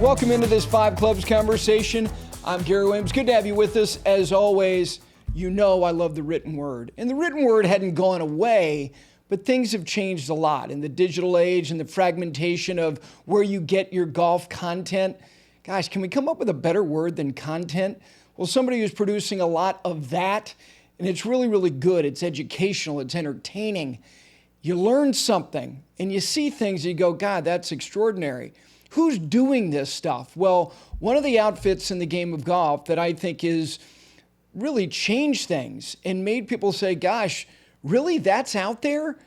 Welcome into this Five Clubs conversation. I'm Gary Williams. Good to have you with us. As always, you know I love the written word. And the written word hadn't gone away, but things have changed a lot in the digital age and the fragmentation of where you get your golf content. Gosh, can we come up with a better word than content? Well, somebody who's producing a lot of that, and it's really, really good. It's educational. It's entertaining. You learn something, and you see things, and you go, God, that's extraordinary. Who's doing this stuff? Well, one of the outfits in the game of golf that I think is really changed things and made people say, gosh, really, that's out there?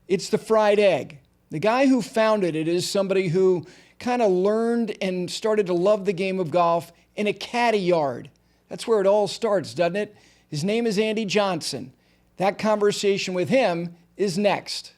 It's the fried egg. The guy who founded it is somebody who kind of learned and started to love the game of golf in a caddy yard. That's where it all starts, doesn't it? His name is Andy Johnson. That conversation with him is next.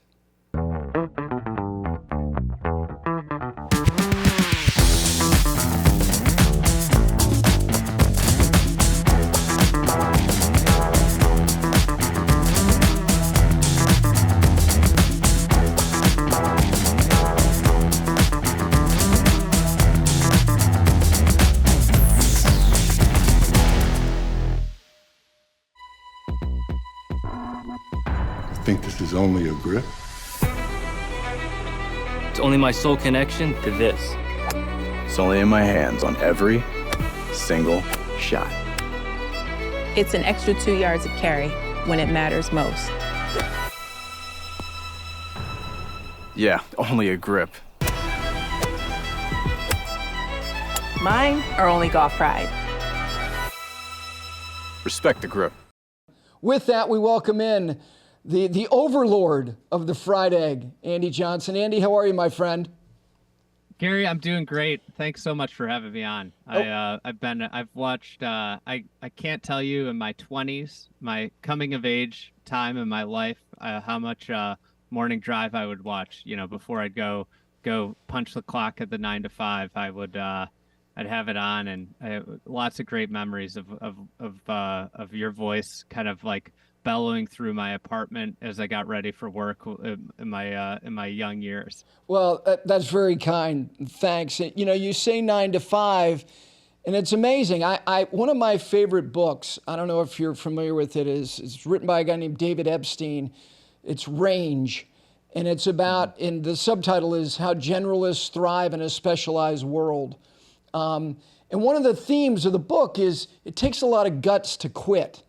Think this is only a grip? It's only my sole connection to this. It's only in my hands on every single shot. It's an extra 2 yards of carry when it matters most. Yeah, only a grip. Mine are only golf pride. Respect the grip. With that, we welcome in the overlord of the fried egg, Andy Johnson. Andy, how are you, my friend? Gary, I'm doing great. Thanks so much for having me on. I've watched, I can't tell you in my 20s, my coming of age time in my life, how much morning drive I would watch, before I'd go punch the clock at the 9 to 5. I'd have it on, and I have lots of great memories of your voice kind of like bellowing through my apartment as I got ready for work in my young years. Well, that's very kind. Thanks. You say 9 to 5, and it's amazing. I one of my favorite books, I don't know if you're familiar with it, it's written by a guy named David Epstein. It's Range, and it's about, and the subtitle is How Generalists Thrive in a Specialized World. And one of the themes of the book is it takes a lot of guts to quit.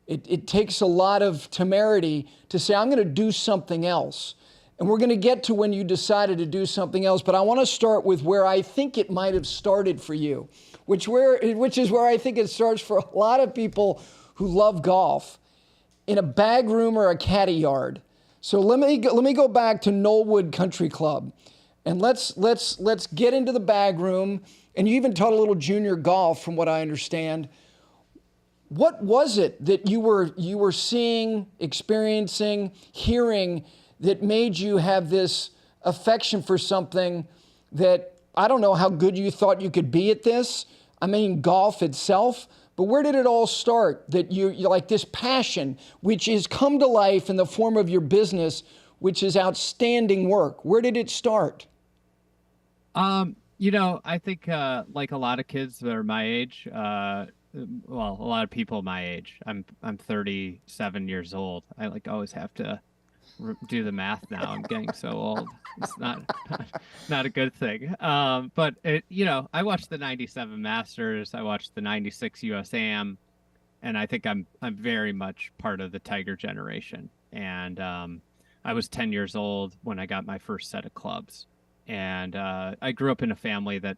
It takes a lot of temerity to say, I'm going to do something else. And we're going to get to when you decided to do something else. But I want to start with where I think it might have started for you, which is where I think it starts for a lot of people who love golf, in a bag room or a caddy yard. So let me go back to Knollwood Country Club, and let's get into the bag room. And you even taught a little junior golf, from what I understand. What was it that you were seeing, experiencing, hearing that made you have this affection for something that, I don't know how good you thought you could be at this? I mean, golf itself. But where did it all start, that you like this passion, which has come to life in the form of your business, which is outstanding work? Where did it start? I think like a lot of kids that are my age, a lot of people my age. I'm 37 years old. I always have to do the math now. I'm getting so old. It's not a good thing. But I watched the '97 Masters. I watched the '96 USAM, and I think I'm very much part of the Tiger generation. And I was 10 years old when I got my first set of clubs. And I grew up in a family that,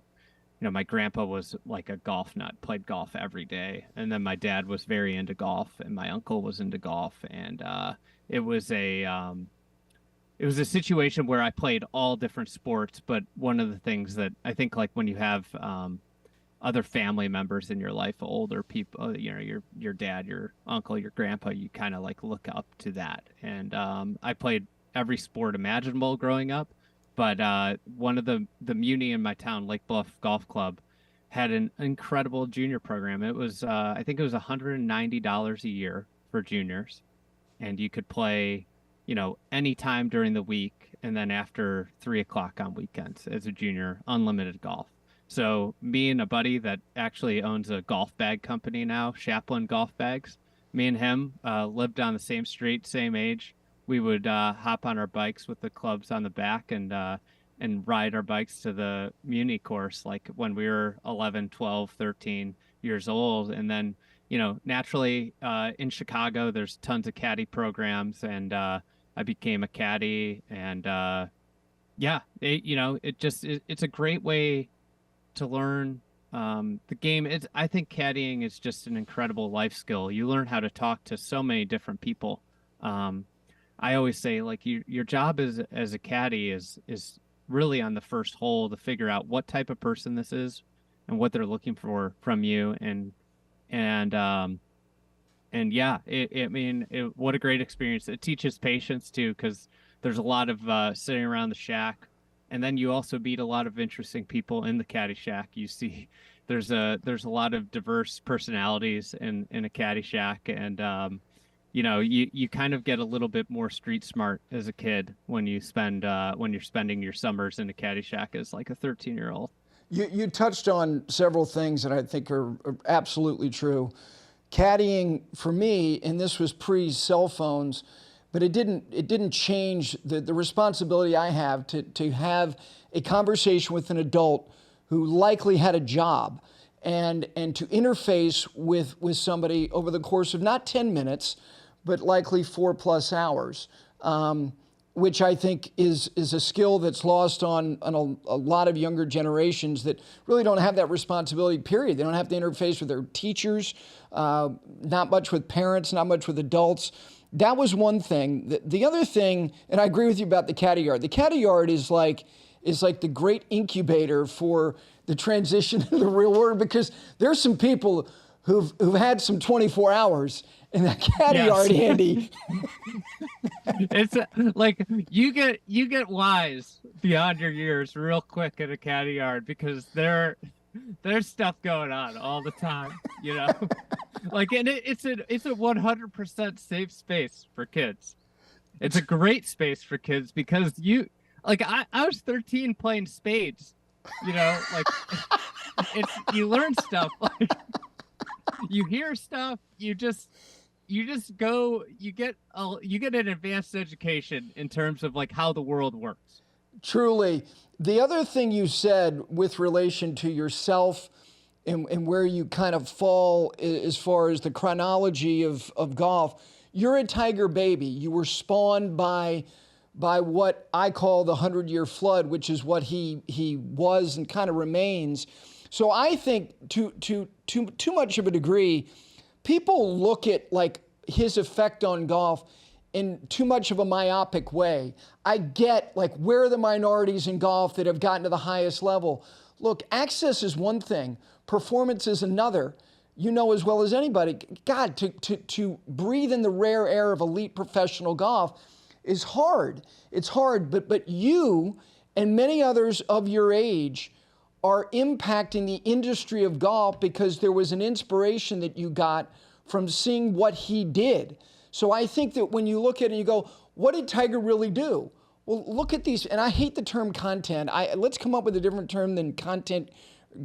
my grandpa was like a golf nut, played golf every day. And then my dad was very into golf, and my uncle was into golf. And it was a situation where I played all different sports. But one of the things that I think, like when you have other family members in your life, older people, your dad, your uncle, your grandpa, you kind of like look up to that. And I played every sport imaginable growing up. But one of the Muni in my town, Lake Bluff Golf Club, had an incredible junior program. It was, I think it was $190 a year for juniors. And you could play, any time during the week. And then after 3 o'clock on weekends as a junior, unlimited golf. So me and a buddy that actually owns a golf bag company now, Chaplin Golf Bags, me and him lived on the same street, same age. We would hop on our bikes with the clubs on the back and ride our bikes to the Muni course like when we were 11, 12, 13 years old. And then, naturally in Chicago, there's tons of caddy programs, and I became a caddy. And yeah, it's a great way to learn the game. I think caddying is just an incredible life skill. You learn how to talk to so many different people. I always say, like, your job as a caddy is really on the first hole to figure out what type of person this is and what they're looking for from you. And yeah, what a great experience. It teaches patience too, because there's a lot of sitting around the shack. And then you also meet a lot of interesting people in the caddy shack. You see there's a lot of diverse personalities in a caddy shack. And you kind of get a little bit more street smart as a kid when you're spending your summers in a caddy shack as like a 13-year-old. You touched on several things that I think are absolutely true. Caddying for me, and this was pre-cell phones, but it didn't change the responsibility I have to have a conversation with an adult who likely had a job, and to interface with somebody over the course of not 10 minutes, but likely 4+ hours, which I think is a skill that's lost on a lot of younger generations that really don't have that responsibility, period. They don't have to interface with their teachers, not much with parents, not much with adults. That was one thing. The other thing, and I agree with you about the caddy yard. The caddy yard is like the great incubator for the transition to the real world, because there's some people who've had some 24 hours in that caddy yard, Andy. It's like you get wise beyond your years real quick in a caddy yard, because there's stuff going on all the time, like, and it's a 100% safe space for kids. It's a great space for kids because I was 13 playing spades, like you learn stuff, like you hear stuff, you just go, you get an advanced education in terms of like how the world works. Truly. The other thing you said with relation to yourself and where you kind of fall as far as the chronology of golf, you're a Tiger baby. You were spawned by what I call the 100-year flood, which is what he was and kind of remains. So I think to too much of a degree, people look at like his effect on golf in too much of a myopic way. I get like, where are the minorities in golf that have gotten to the highest level? Look, access is one thing, performance is another. You know as well as anybody, God, to breathe in the rare air of elite professional golf is hard. It's hard, but you and many others of your age are impacting the industry of golf because there was an inspiration that you got from seeing what he did. So I think that when you look at it and you go, what did Tiger really do? Well, look at these, and I hate the term content. Let's come up with a different term than content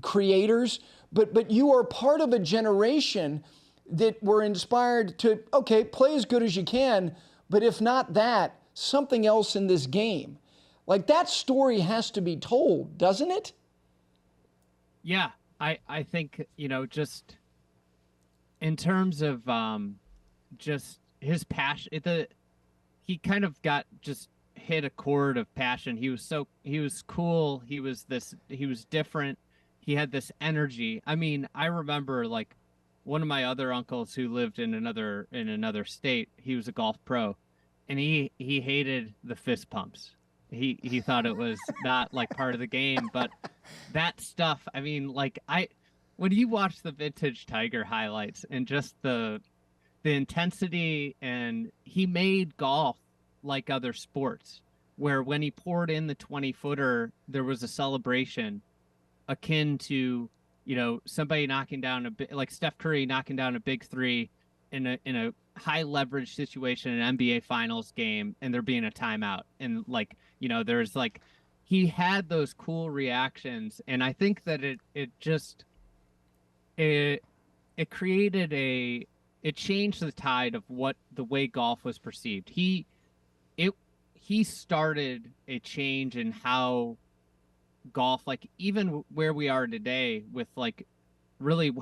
creators, but you are part of a generation that were inspired to, okay, play as good as you can, but if not that, something else in this game. Like, that story has to be told, doesn't it? Yeah, I think, just in terms of just his passion, he kind of got just hit a chord of passion. He was cool. He was different. He had this energy. I mean, I remember like one of my other uncles who lived in another state. He was a golf pro, and he hated the fist pumps. He thought it was not like part of the game, but that stuff, I mean, like when you watch the vintage Tiger highlights and just the intensity, and he made golf like other sports, where when he poured in the 20-footer, there was a celebration akin to, somebody knocking down like Steph Curry knocking down a big three in a high leverage situation in an NBA finals game, and there being a timeout. And like, there's like he had those cool reactions, and I think that it it created it changed the tide of what the way golf was perceived. It he started a change in how golf, like even where we are today with like really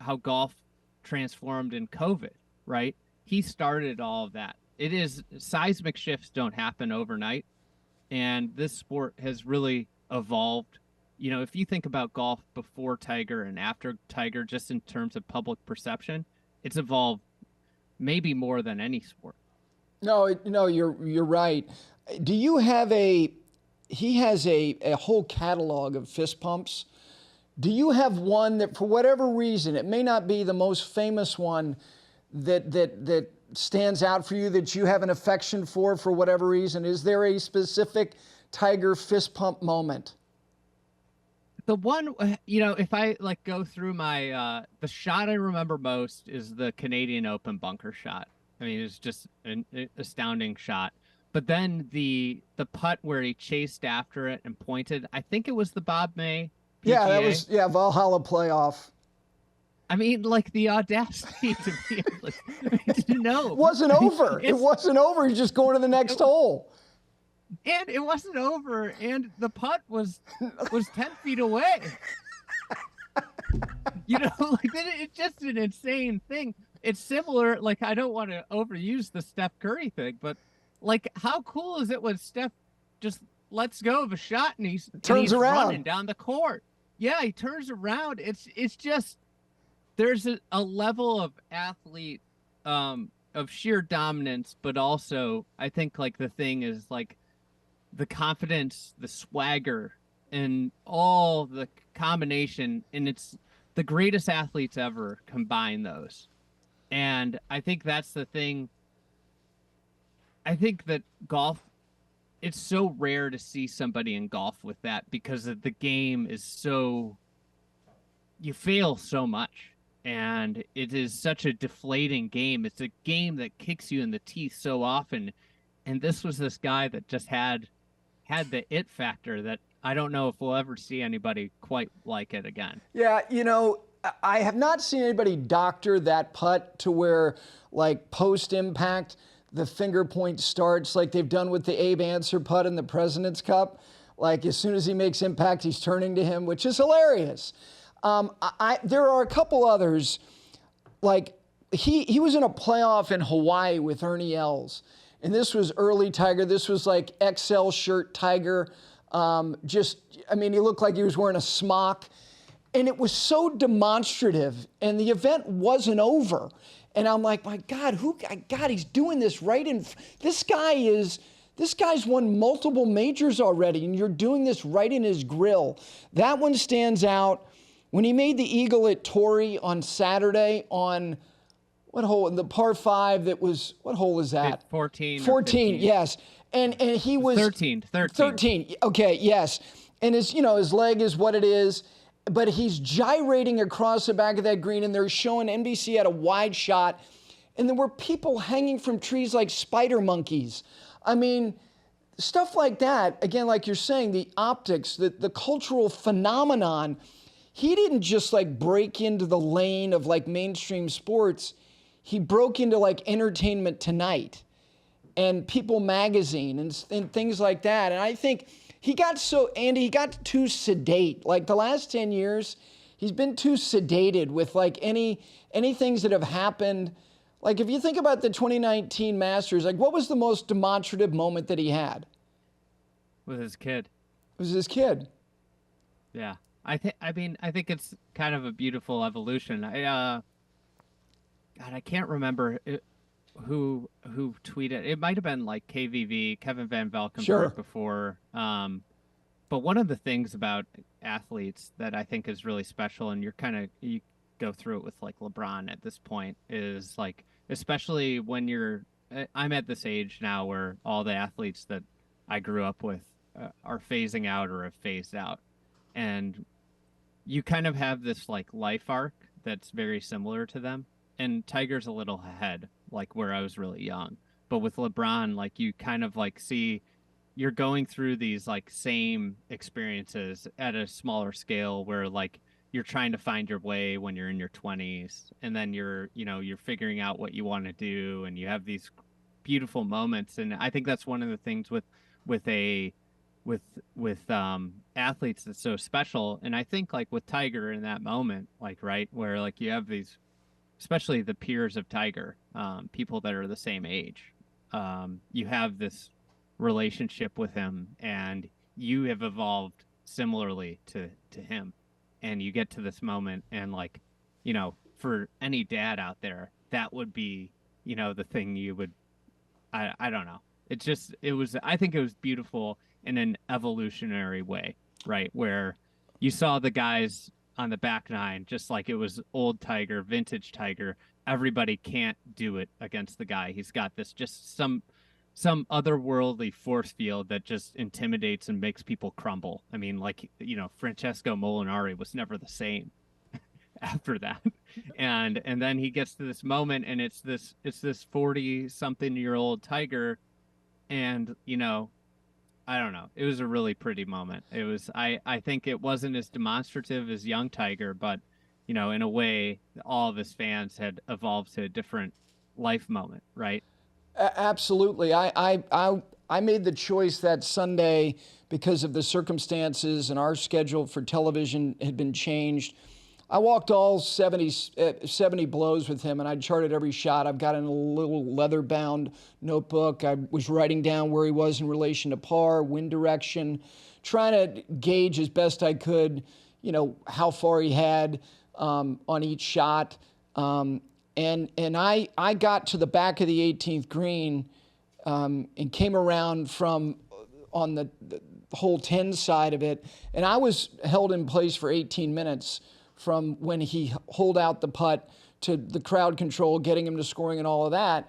how golf transformed in COVID, right? He started all of that. It is seismic shifts don't happen overnight, and this sport has really evolved. You know, if you think about golf before Tiger and after Tiger, just in terms of public perception, it's evolved maybe more than any sport. No, you're right. Do you have he has a whole catalog of fist pumps. Do you have one that, for whatever reason, it may not be the most famous one that stands out for you, that you have an affection for whatever reason? Is there a specific Tiger fist pump moment? The one, you know, if I like go through my the shot I remember most is the Canadian Open bunker shot. I mean, it's just an astounding shot. But then the putt where he chased after it and pointed, I think it was the Bob May PGA. Yeah, that was Valhalla playoff. I mean, like the audacity to be able to know. It wasn't over. It wasn't over. He's just going to the next hole. And it wasn't over, and the putt was 10 feet away. You know, like it's just an insane thing. It's similar, like I don't want to overuse the Steph Curry thing, but like how cool is it when Steph just lets go of a shot and he's around running down the court? Yeah, he turns around. It's just there's a level of athlete of sheer dominance, but also I think like the thing is like the confidence, the swagger, and all the combination, and it's the greatest athletes ever combine those. And I think that's the thing. I think that golf, it's so rare to see somebody in golf with that because the game is so, you fail so much. And it is such a deflating game. It's a game that kicks you in the teeth so often. And this was this guy that just had the it factor that I don't know if we'll ever see anybody quite like it again. Yeah, you know, I have not seen anybody doctor that putt to where, like, post-impact, the finger point starts like they've done with the Abe Answer putt in the President's Cup. Like, as soon as he makes impact, he's turning to him, which is hilarious. There are a couple others, like, he was in a playoff in Hawaii with Ernie Els. And this was early Tiger. This was like XL shirt Tiger. I mean, he looked like he was wearing a smock. And it was so demonstrative. And the event wasn't over. And I'm like, my God, he's doing this right in. This guy's won multiple majors already. And you're doing this right in his grill. That one stands out. When he made the eagle at Torrey on Saturday on, what hole? The par 5 that was, what hole is that? 14. 14, yes. And he was 13. 13. Okay, yes. And his leg is what it is, but he's gyrating across the back of that green, and they're showing NBC had a wide shot, and there were people hanging from trees like spider monkeys. I mean, stuff like that, again, like you're saying, the optics, the cultural phenomenon. He didn't just like break into the lane of like mainstream sports. He broke into like Entertainment Tonight and People Magazine and things like that. And I think he got too sedate. Like the last 10 years, he's been too sedated with like any things that have happened. Like if you think about the 2019 Masters, like what was the most demonstrative moment that he had? With his kid. It was his kid. Yeah. I think it's kind of a beautiful evolution. God, I can't remember who tweeted. It might have been like KVV, Kevin Van Valkenburg sure. before. But one of the things about athletes that I think is really special, and you go through it with like LeBron at this point, is like, especially when I'm at this age now where all the athletes that I grew up with are phasing out or have phased out. And you kind of have this like life arc that's very similar to them. And Tiger's a little ahead, like where I was really young. But with LeBron, like you kind of like see you're going through these like same experiences at a smaller scale where like you're trying to find your way when you're in your 20s, and then you're figuring out what you want to do, and you have these beautiful moments. And I think that's one of the things with a with athletes that's so special. And I think like with Tiger in that moment, like right where like you have these, especially the peers of Tiger, people that are the same age, you have this relationship with him, and you have evolved similarly to him, and you get to this moment, and like, for any dad out there, that would be, the thing you would, I don't know. I think it was beautiful in an evolutionary way, right? Where you saw the guys on the back nine, just like it was old Tiger, vintage Tiger. Everybody can't do it against the guy. He's got this just some otherworldly force field that just intimidates and makes people crumble. I mean, like, Francesco Molinari was never the same after that. And then he gets to this moment, and it's this 40-something-year-old Tiger, and I don't know. It was a really pretty moment. It was, I think it wasn't as demonstrative as young Tiger, but in a way, all of his fans had evolved to a different life moment, right? Absolutely. I made the choice that Sunday because of the circumstances, and our schedule for television had been changed. I walked all 70 blows with him, and I charted every shot. I've got in a little leather-bound notebook. I was writing down where he was in relation to par, wind direction, trying to gauge as best I could, how far he had on each shot. And I got to the back of the 18th green and came around from on the hole 10 side of it, and I was held in place for 18 minutes from when he holed out the putt to the crowd control, getting him to scoring and all of that.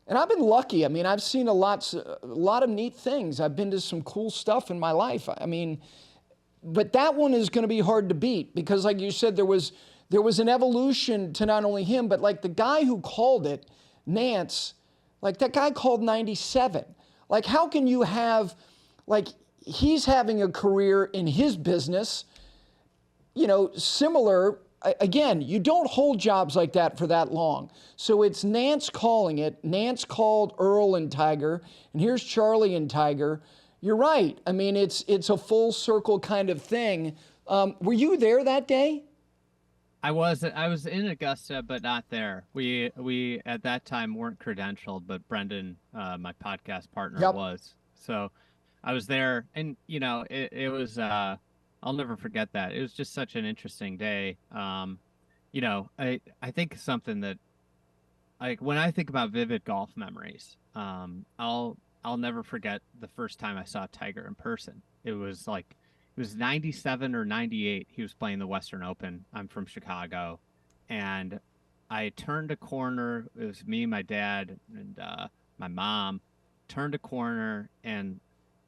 And I've been lucky. I mean, I've seen a lot of neat things. I've been to some cool stuff in my life. I mean, but that one is going to be hard to beat because, like you said, there was an evolution to not only him, but like the guy who called it, Nance, like that guy called 97. Like, how can you have, like, he's having a career in his business, similar. Again, you don't hold jobs like that for that long. So it's Nance calling it. Nance called Earl and Tiger, and here's Charlie and Tiger. You're right. I mean, it's a full circle kind of thing. Were you there that day? I was in Augusta, but not there. We at that time weren't credentialed, but Brendan, my podcast partner, was. So I was there, and it was. I'll never forget that. It was just such an interesting day. I think something that, like, when I think about vivid golf memories, I'll never forget the first time I saw Tiger in person. It was 97 or 98. He was playing the Western Open. I'm from Chicago, and I turned a corner. It was me, my dad, and my mom. Turned a corner, and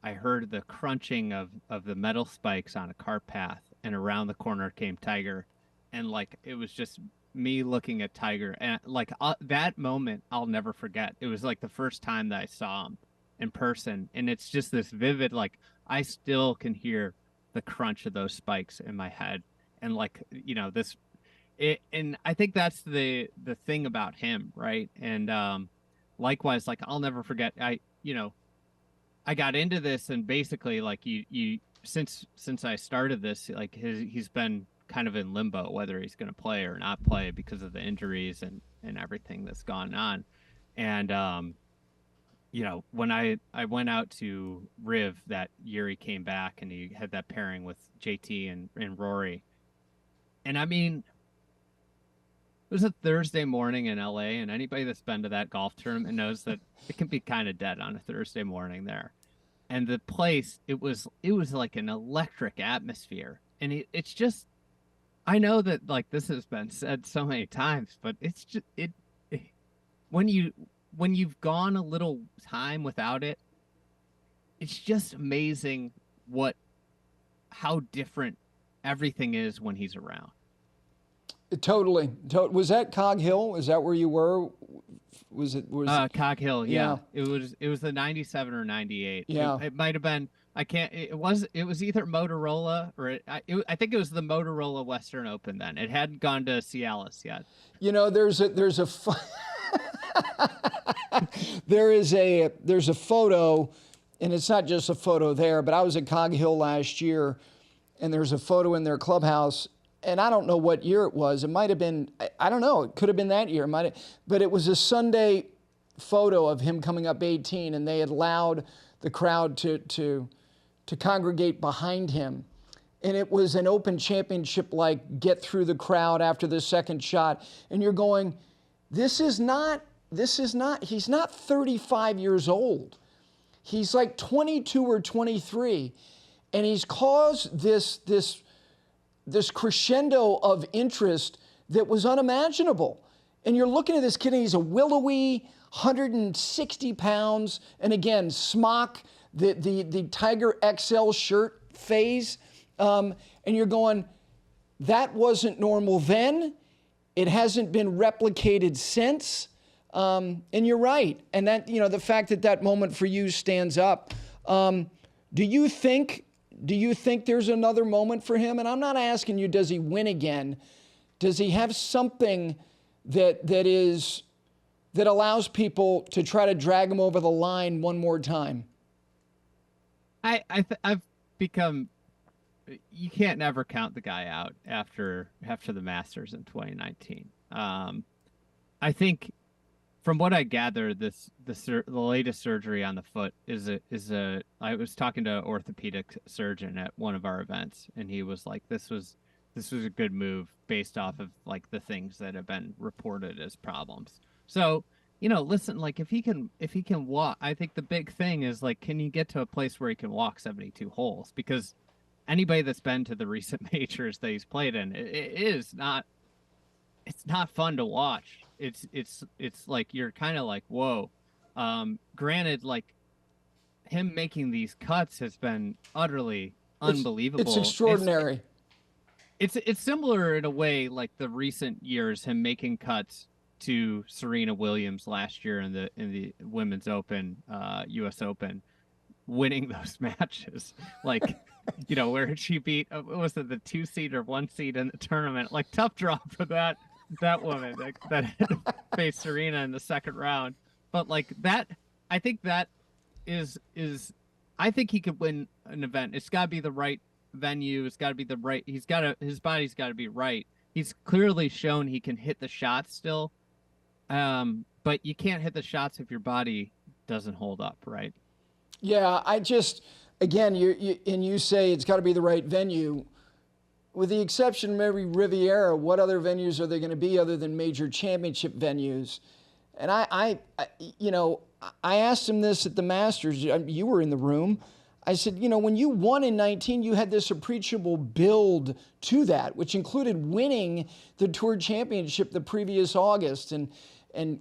I heard the crunching of the metal spikes on a cart path, and around the corner came Tiger, and like it was just me looking at Tiger, and like that moment I'll never forget. It was like the first time that I saw him in person, and it's just this vivid, like I still can hear the crunch of those spikes in my head, and like and I think that's the thing about him, right? And likewise, like I'll never forget. I got into this, and basically, like you since I started this, like he's been kind of in limbo whether he's going to play or not play because of the injuries and everything that's gone on. And when I went out to Riv that year, he came back and he had that pairing with JT and Rory. And I mean, it was a Thursday morning in LA, and anybody that's been to that golf tournament knows that it can be kind of dead on a Thursday morning there. And the place, it was like an electric atmosphere. And it's just, I know that like this has been said so many times, but it's just when you've gone a little time without it, it's just amazing how different everything is when he's around. Totally. Was that Cog Hill? Is that where you were? Was it? Cog Hill, yeah. Yeah. It was the 97 or 98. Yeah. It might have been. I can't. It was either Motorola or I think it was the Motorola Western Open. Then it hadn't gone to Cialis yet. You know, there's a there's a photo, and it's not just a photo there, but I was at Cog Hill last year, and there's a photo in their clubhouse, and I don't know what year it was. It might have been, I don't know, it could have been that year, but it was a Sunday photo of him coming up 18, and they had allowed the crowd to congregate behind him. And it was an Open Championship, like, get through the crowd after the second shot. And you're going, he's not 35 years old. He's like 22 or 23. And he's caused this crescendo of interest that was unimaginable. And you're looking at this kid, and he's a willowy 160 pounds. And again, smock, the Tiger XL shirt phase. And you're going, that wasn't normal then. It hasn't been replicated since. And you're right. And that, you know, the fact that moment for you stands up. Do you think there's another moment for him? And I'm not asking you, does he win again? Does he have something that allows people to try to drag him over the line one more time? I've become. You can't never count the guy out after the Masters in 2019. I think, from what I gather, the latest surgery on the foot is a. I was talking to an orthopedic surgeon at one of our events, and he was like, "This was a good move based off of like the things that have been reported as problems." So, you know, listen, like if he can walk, I think the big thing is like, can he get to a place where he can walk 72 holes? Because anybody that's been to the recent majors that he's played in, it's not fun to watch. It's like you're kind of like, whoa. Granted, like him making these cuts has been utterly unbelievable. It's extraordinary. It's similar in a way, like the recent years, him making cuts to Serena Williams last year in the Women's Open, U.S. Open, winning those matches, like. You know, where she beat, was it the 2 seed or 1 seed in the tournament? Like, tough draw for that woman that had to face Serena in the second round. But like that, I think that is I think he could win an event. It's got to be the right venue. It's got to be the right. His body's got to be right. He's clearly shown he can hit the shots still, but you can't hit the shots if your body doesn't hold up, right? Yeah, again, you say it's got to be the right venue. With the exception of maybe Riviera, what other venues are there going to be other than major championship venues? And I asked him this at the Masters. You were in the room. I said, you know, when you won in 19, you had this appreciable build to that, which included winning the Tour Championship the previous August and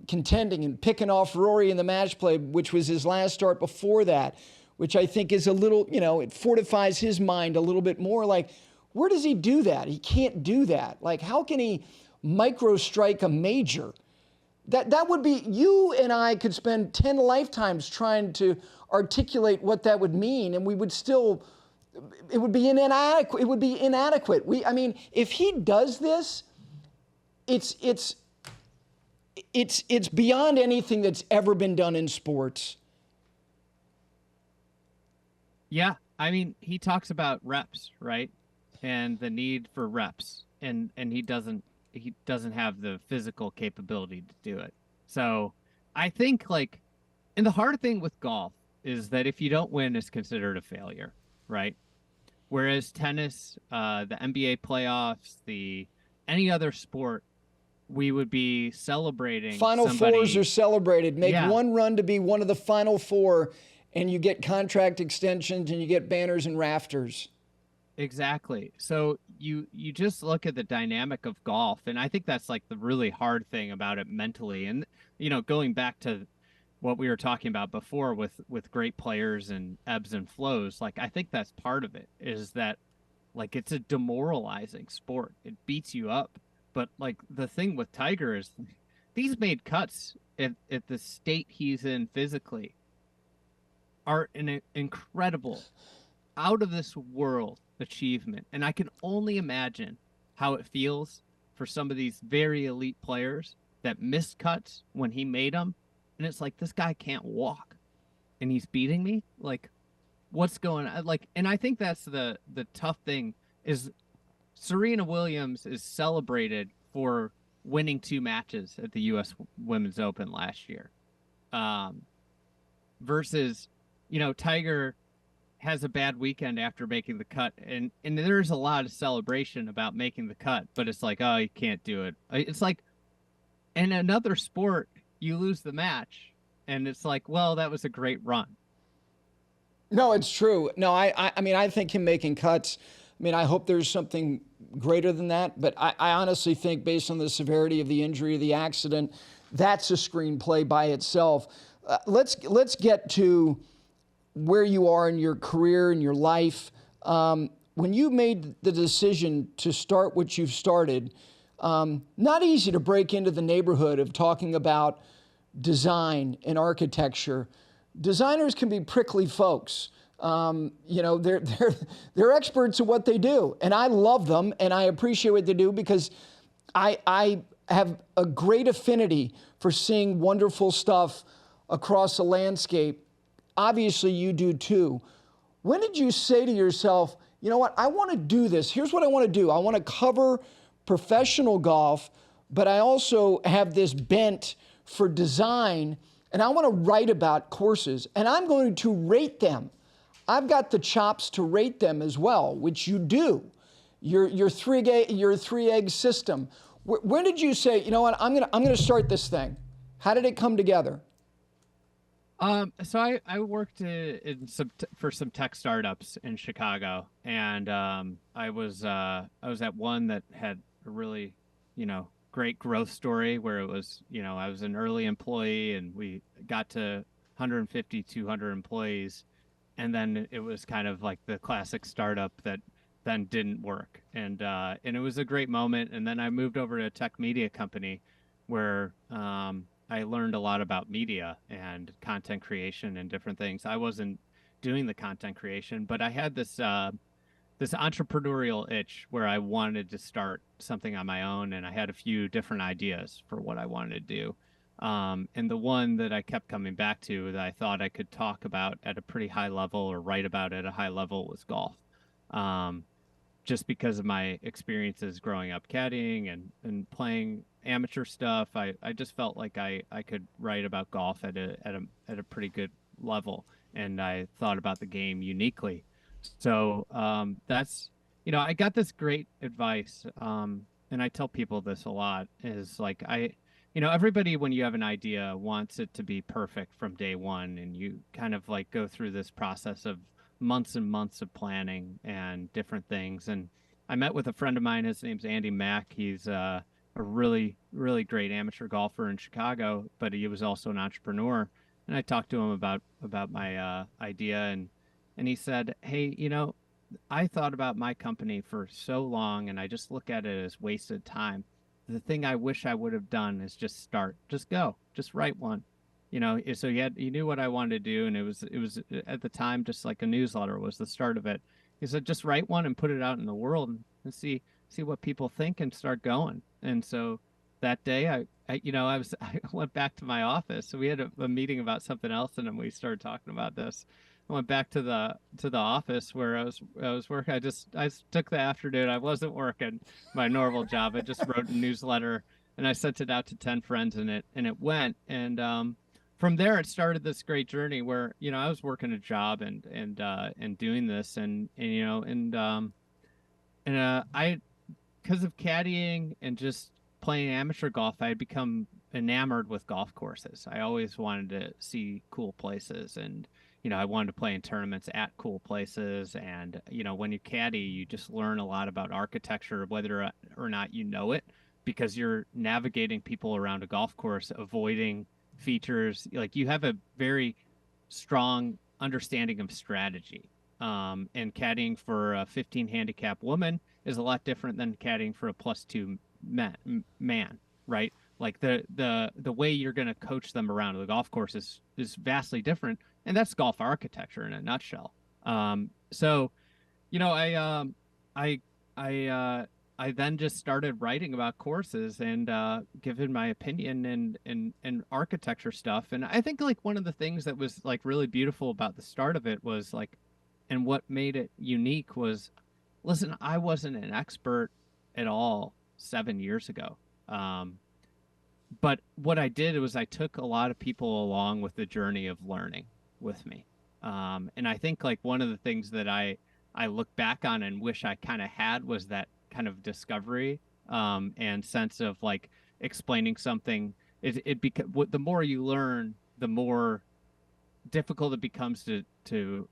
contending and picking off Rory in the match play, which was his last start before that, which I think is a little, you know, it fortifies his mind a little bit more. Like, where does he do that? He can't do that. Like, how can he micro strike a major? That would be, you and I could spend 10 lifetimes trying to articulate what that would mean, and we would still, it would be inadequate. It would be inadequate. I mean, if he does this, it's beyond anything that's ever been done in sports. Yeah, I mean, he talks about reps, right? And the need for reps, and he doesn't have the physical capability to do it. So I think, like, and the hard thing with golf is that if you don't win, it's considered a failure, right? Whereas tennis, the NBA playoffs, any other sport, we would be celebrating. Final fours are celebrated. Make one run to be one of the final four, and you get contract extensions and you get banners and rafters. Exactly. So you just look at the dynamic of golf, and I think that's like the really hard thing about it mentally. And, you know, going back to what we were talking about before with great players and ebbs and flows, like, I think that's part of it, is that, like, it's a demoralizing sport. It beats you up, But like the thing with Tiger is these made cuts at the state he's in physically are an incredible, out of this world achievement. And I can only imagine how it feels for some of these very elite players that missed cuts when he made them. And it's like, this guy can't walk and he's beating me. Like, what's going on? Like, and I think that's the tough thing is Serena Williams is celebrated for winning 2 matches at the U.S. Women's Open last year. Versus, Tiger has a bad weekend after making the cut. And there's a lot of celebration about making the cut, but it's like, oh, you can't do it. It's like, in another sport, you lose the match. And it's like, well, that was a great run. No, it's true. No, I mean, I think him making cuts, I mean, I hope there's something greater than that. But I honestly think based on the severity of the injury, the accident, that's a screenplay by itself. Let's get to where you are in your career and your life. When you made the decision to start what you've started, not easy to break into the neighborhood of talking about design and architecture. Designers can be prickly folks. They're experts at what they do, and I love them and I appreciate what they do because I have a great affinity for seeing wonderful stuff across the landscape. Obviously, you do too. When did you say to yourself, you know what, I want to do this. Here's what I want to do. I want to cover professional golf, but I also have this bent for design, and I want to write about courses, and I'm going to rate them. I've got the chops to rate them as well, which you do. Your three-egg system. When did you say, you know what, I'm gonna start this thing? How did it come together? So I worked for some tech startups in Chicago, and I was at one that had a really, great growth story where it was, I was an early employee and we got to 150, 200 employees. And then it was kind of like the classic startup that then didn't work. And it was a great moment. And then I moved over to a tech media company where I learned a lot about media and content creation and different things. I wasn't doing the content creation, but I had this entrepreneurial itch where I wanted to start something on my own, and I had a few different ideas for what I wanted to do. And the one that I kept coming back to that I thought I could talk about at a pretty high level or write about at a high level was golf. Just because of my experiences growing up caddying and playing amateur stuff, I just felt like I could write about golf at a pretty good level, and I thought about the game uniquely. So that's, I got this great advice, and I tell people this a lot, is like everybody, when you have an idea, wants it to be perfect from day one, and you kind of like go through this process of months and months of planning and different things. And I met with a friend of mine, his name's Andy Mack. He's a really, really great amateur golfer in Chicago, but he was also an entrepreneur. And I talked to him about my idea, and he said, hey, I thought about my company for so long, and I just look at it as wasted time. The thing I wish I would have done is just start, just go, just write one, so he knew what I wanted to do. And it was at the time, just like a newsletter was the start of it. He said, just write one and put it out in the world and see what people think and start going. And so that day I went back to my office. So we had a meeting about something else, and then we started talking about this. I went back to the office where I was working. I took the afternoon. I wasn't working my normal job. I just wrote a newsletter, and I sent it out to 10 friends, and it went. And from there, it started this great journey where I was working a job and doing this, and I, because of caddying and just playing amateur golf, I had become enamored with golf courses. I always wanted to see cool places, and I wanted to play in tournaments at cool places. And, when you caddy, you just learn a lot about architecture, whether or not you know it, because you're navigating people around a golf course, avoiding features. Like, you have a very strong understanding of strategy. And caddying for a 15 handicap woman is a lot different than caddying for a +2 man, right? Like the way you're going to coach them around the golf course is vastly different, and that's golf architecture in a nutshell. So, I I then just started writing about courses and giving my opinion and architecture stuff. And I think like one of the things that was like really beautiful about the start of it was like, and what made it unique was, listen, I wasn't an expert at all 7 years ago. But what I did was I took a lot of people along with the journey of learning with me. And I think like one of the things that I look back on and wish I kind of had was that kind of discovery and sense of like explaining something. The more you learn, the more difficult it becomes to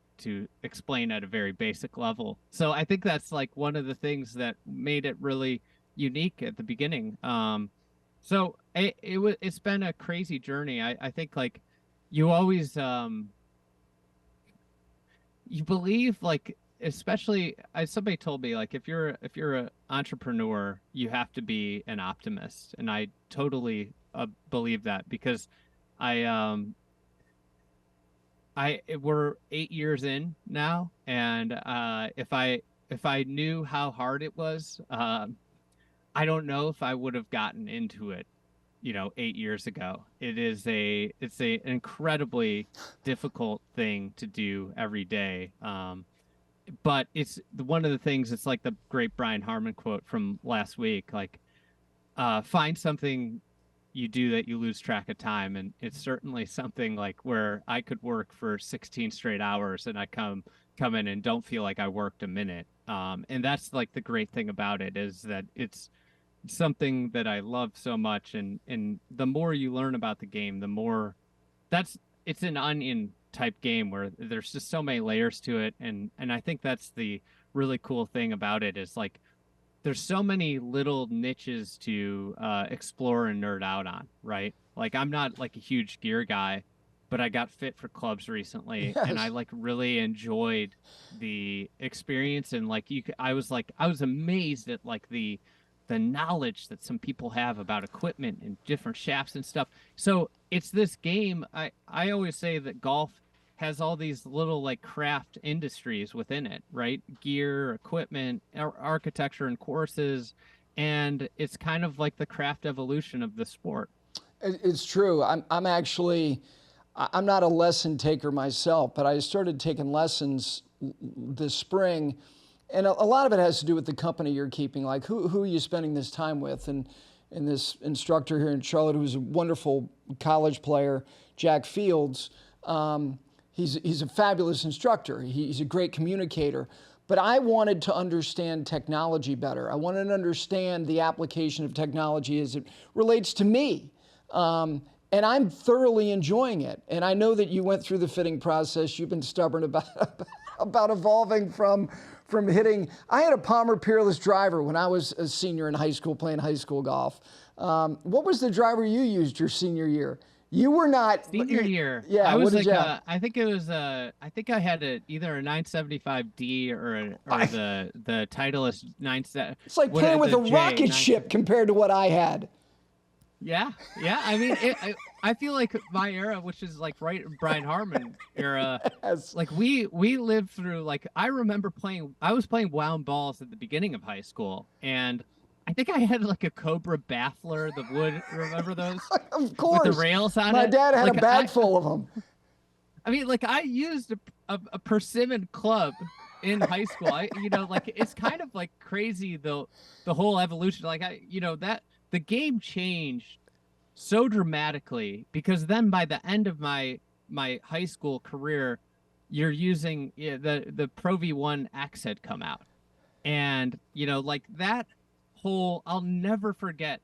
explain at a very basic level. So I think that's like one of the things that made it really unique at the beginning. So it's been a crazy journey. I think like you always you believe like, especially somebody told me like if you're an entrepreneur, you have to be an optimist, and I totally believe that, because we're 8 years in now, and if I knew how hard it was, I don't know if I would have gotten into it 8 years ago. It's an incredibly difficult thing to do every day. But it's one of the things, it's like the great Brian Harmon quote from last week, like, find something you do that you lose track of time. And it's certainly something like where I could work for 16 straight hours and I come in and don't feel like I worked a minute. And that's like the great thing about it, is that it's something that I love so much. And the more you learn about the game, the more it's an onion type game where there's just so many layers to it. And I think that's the really cool thing about it, is like, there's so many little niches to explore and nerd out on, right? Like, I'm not like a huge gear guy, but I got fit for clubs recently. Yes. And I like really enjoyed the experience. And like, I was amazed at like the knowledge that some people have about equipment and different shafts and stuff. So it's this game. I always say that golf has all these little like craft industries within it, right? Gear, equipment, architecture, and courses. And it's kind of like the craft evolution of the sport. It's true. I'm not a lesson taker myself, but I started taking lessons this spring. And a lot of it has to do with the company you're keeping. Like, who are you spending this time with? And this instructor here in Charlotte, who's a wonderful college player, Jack Fields, he's a fabulous instructor. He's a great communicator. But I wanted to understand technology better. I wanted to understand the application of technology as it relates to me. And I'm thoroughly enjoying it. And I know that you went through the fitting process. You've been stubborn about evolving from hitting. I had a Palmer Peerless driver when I was a senior in high school playing high school golf. What was the driver you used your senior year? You were not senior year. Yeah, I was like, I think it was I think I had either a 975D or the Titleist 970. It's like playing with a rocket ship compared to what I had. Yeah. I mean, I feel like my era, which is like right Brian Harmon era, yes. Like we lived through, like, I remember I was playing wound balls at the beginning of high school, and I think I had like a Cobra baffler, the wood, remember those? Of course. With the rails on it. My dad had a bag full of them. I mean, like, I used a persimmon club in high school. Like, it's kind of like crazy, the whole evolution. Like, that the game changed so dramatically, because then by the end of my high school career, you're using the Pro V1 X had come out, and like that whole, I'll never forget.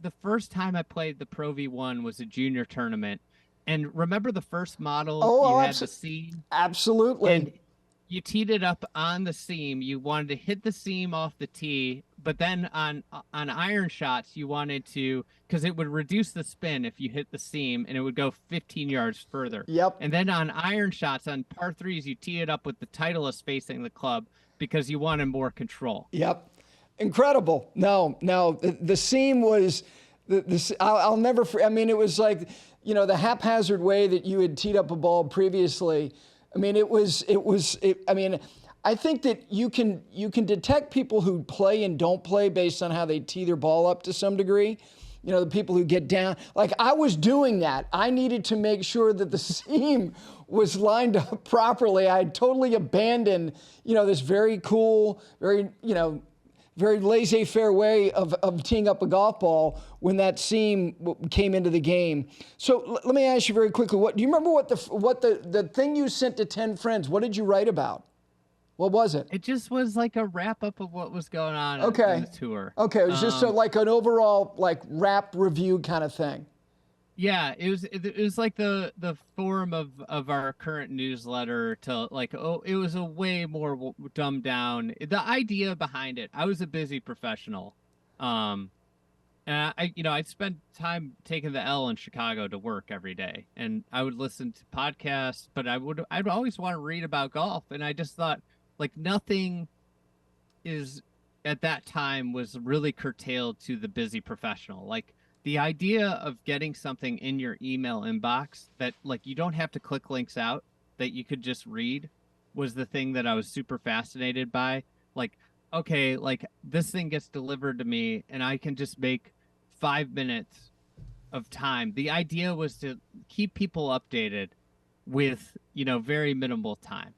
The first time I played the Pro V1 was a junior tournament, and remember the first model you had the seam? Absolutely. And you teed it up on the seam. You wanted to hit the seam off the tee, but then on iron shots, you wanted to, because it would reduce the spin if you hit the seam, and it would go 15 yards further. Yep. And then on iron shots, on par threes, you tee it up with the Titleist facing the club because you wanted more control. Yep. Incredible. No, the seam was, I'll never, I mean, it was like, you know, the haphazard way that you had teed up a ball previously. I mean, I mean, I think that you can detect people who play and don't play based on how they tee their ball up to some degree. You know, the people who get down, like I was doing that. I needed to make sure that the seam was lined up properly. I had totally abandoned, you know, this very cool, very, you know, very laissez-faire way of teeing up a golf ball when that seam came into the game. So let me ask you very quickly, do you remember what the thing you sent to 10 friends, what did you write about? What was it? It just was like a wrap up of what was going on on the tour. Okay, it was just like an overall like wrap review kind of thing. Yeah, it was like the form of our current newsletter to like, it was a way more dumbed down. The idea behind it, I was a busy professional. And I'd spend time taking the L in Chicago to work every day, and I would listen to podcasts, but I'd always want to read about golf, and I just thought like nothing is at that time was really curtailed to the busy professional. Like the idea of getting something in your email inbox that like you don't have to click links out, that you could just read, was the thing that I was super fascinated by. Like, okay, like this thing gets delivered to me and I can just make 5 minutes of time. The idea was to keep people updated with, you know, very minimal time.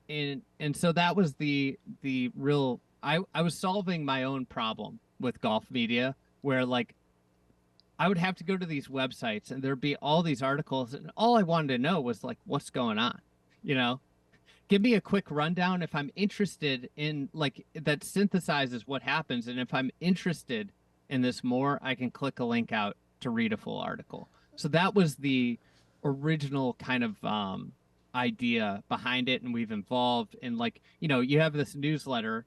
And so that was the real, I was solving my own problem with golf media, where like I would have to go to these websites and there'd be all these articles, and all I wanted to know was like, what's going on? You know, give me a quick rundown if I'm interested in, like, that synthesizes what happens. And if I'm interested in this more, I can click a link out to read a full article. So that was the original kind of idea behind it. And we've evolved, and like, you know, you have this newsletter,